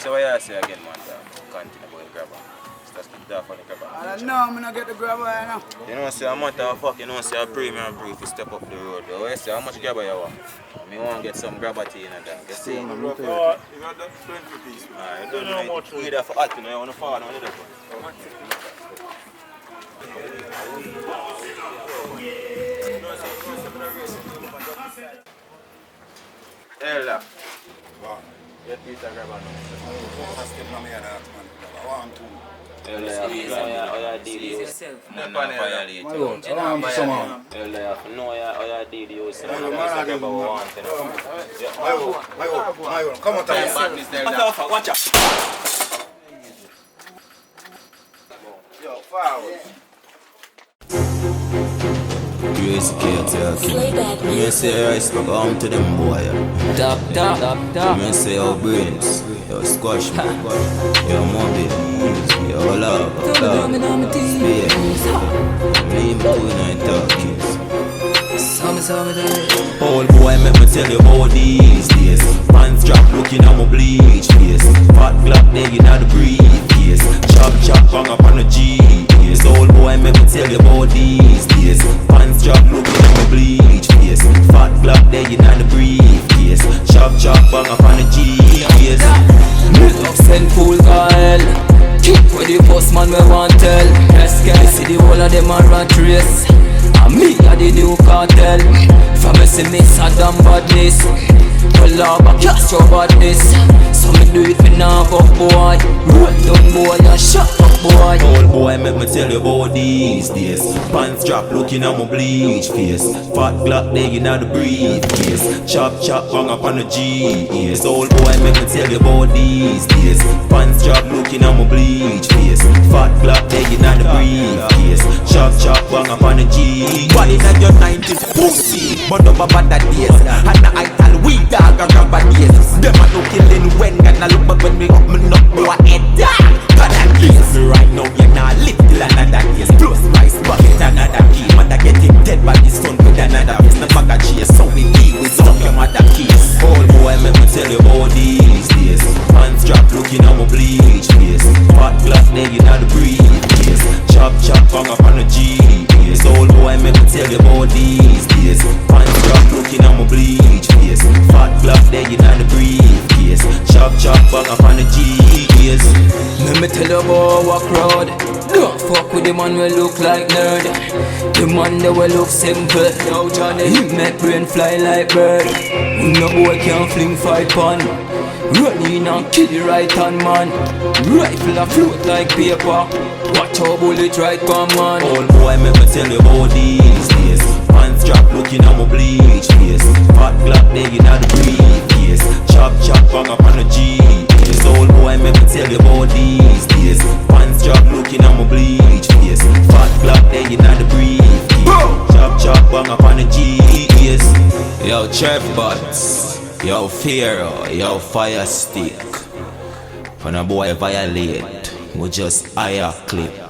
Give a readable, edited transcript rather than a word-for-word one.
So what you say again, man? Continue about the grabber. Just keep that funny grabber. I don't know, I'm not get the grabber right now. You know, say a month of fuck, you know, say a premium brief to step up the road. What you say, how much grabber you want? I want to get some grabber tea in that. You see? You got the 20 piece. I don't know much. You either for hot, you know, you want to fall on the other one. Ella. Get piece of grabber now. I want to. Ella, you did you. No, no, violate. I want someone. Ella, no, you did you. So you grabber want to know. My own. Come on, time. Watch out. Yo, forward. Slaybadz. You say rice back home to them boy. You say your brains, your squash me, your mobile, your love, spear. Me doing talkies. Old boy, make me tell you about these days. Pants drop looking at my bleach face. Fat glock there in the briefcase. Chop bang up on the G. Old boy, make me tell you about these days. Pants drop looking at my bleach face. Fat glock there in the briefcase. Chop bang up on the G. Love send fool girl. Keep for the postman we want tell. Yes, guys, see the whole of them a rat race. And me a the new cartel. From me see me Saddam badness. Well up a cast your badness. So me do it me now fuck boy. Roll down boy and shut up boy. Old boy, make me tell you about these days. Pants drop looking at my bleach face. Fat glock there in the briefcase. Chop bang up on the G. Old boy, make me tell you about these days. Pants drop looking at my bleach face. Fat glock there in the briefcase. Chop bang up on the G. What in your 90s pussy? But no bad days. And I tell we dog a grabber days. Them a no killing when gonna look back when me up me knock boy head down. But that case me right now you not live till another case. Plus rice bucket another key. Mother getting dead by the sun with another face. No bag of chase so we deal with some your mother case. Old boy, make me tell you about these days. Pants drop looking at my bleach face. Fat glock there in the briefcase. Chop bang up on the G. Old boy, make me tell you about these days. Pants drop looking at my bleach face. Fat glock there in the briefcase. Chop bang up on the G. Let me tell you about what crowd. Don't fuck with the man we look like nerd. The man that will look simple. Yo Johnny, he make brain fly like bird. No boy can fling 5 pound. Run in and kill the right hand man. Rifle a float like paper. Watch how bullet right come man. Old boy, make me tell you about these days. Pants drop looking at my bleach face. Fat glock there in the briefcase. Chop bang up on the G. Old boy, make me tell you about these days. Pants drop looking at my bleach face. Fat glock there in the briefcase. Chop bang up on the G. Yo, Trevbots, yo, Pharaoh, yo, Fire Stick. When a boy violate, we just hire clip.